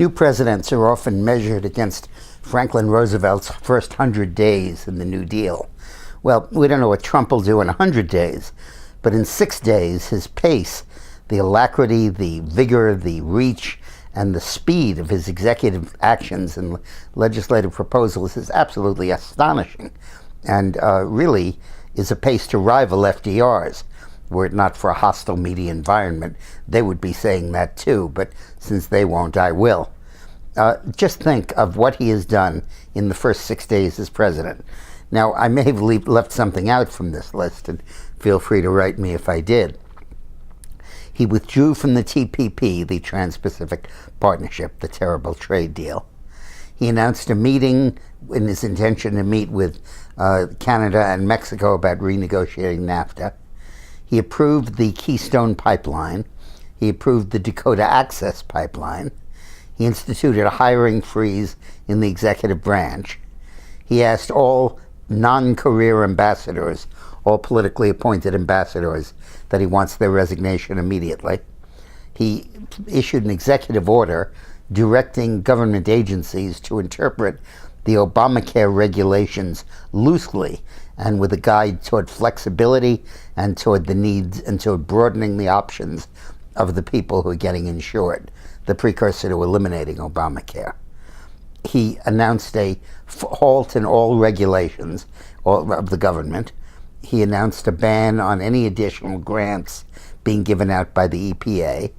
New presidents are often measured against Franklin Roosevelt's first 100 days in the New Deal. Well, we don't know what Trump will do in 100 days, but in 6 days, his pace, the alacrity, the vigor, the reach, and the speed of his executive actions and legislative proposals is absolutely astonishing, and really is a pace to rival FDR's. Were it not for a hostile media environment, they would be saying that too, but since they won't, I will. Just think of what he has done in the first 6 days as president. Now, I may have left something out from this list, and feel free to write me if I did. He withdrew from the TPP, the Trans-Pacific Partnership, the terrible trade deal. He announced a meeting in his intention to meet with Canada and Mexico about renegotiating NAFTA. He approved the Keystone Pipeline. He approved the Dakota Access Pipeline. He instituted a hiring freeze in the executive branch. He asked all non-career ambassadors, all politically appointed ambassadors, that he wants their resignation immediately. He issued an executive order directing government agencies to interpret the Obamacare regulations loosely and with a guide toward flexibility and toward the needs and toward broadening the options of the people who are getting insured, the precursor to eliminating Obamacare. He announced a halt in all regulations of the government. He announced a ban on any additional grants being given out by the EPA.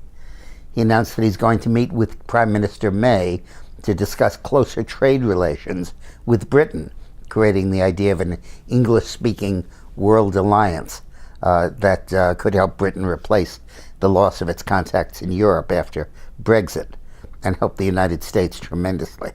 He announced that he's going to meet with Prime Minister May to discuss closer trade relations with Britain, creating the idea of an English-speaking world alliance that could help Britain replace the loss of its contacts in Europe after Brexit and help the United States tremendously.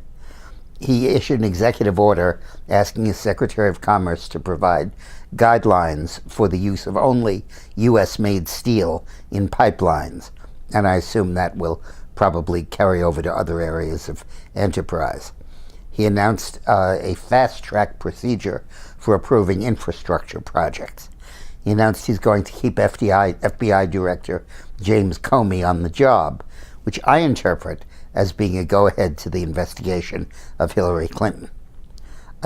He issued an executive order asking his Secretary of Commerce to provide guidelines for the use of only U.S.-made steel in pipelines, and I assume that will probably carry over to other areas of enterprise. He announced a fast-track procedure for approving infrastructure projects. He announced he's going to keep FBI Director James Comey on the job, which I interpret as being a go-ahead to the investigation of Hillary Clinton.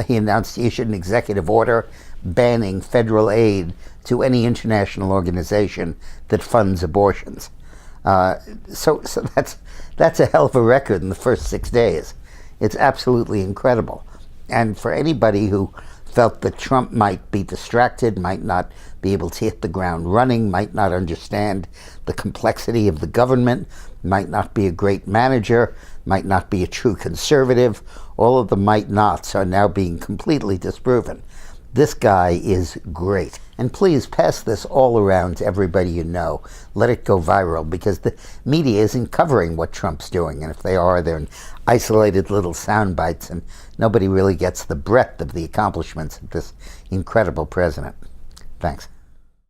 He announced he issued an executive order banning federal aid to any international organization that funds abortions. So that's a hell of a record in the first 6 days. It's absolutely incredible. And for anybody who felt that Trump might be distracted, might not be able to hit the ground running, might not understand the complexity of the government, might not be a great manager, might not be a true conservative, all of the might nots are now being completely disproven. This guy is great. And please pass this all around to everybody you know. Let it go viral, because the media isn't covering what Trump's doing. And if they are, they're in isolated little sound bites, and nobody really gets the breadth of the accomplishments of this incredible president. Thanks.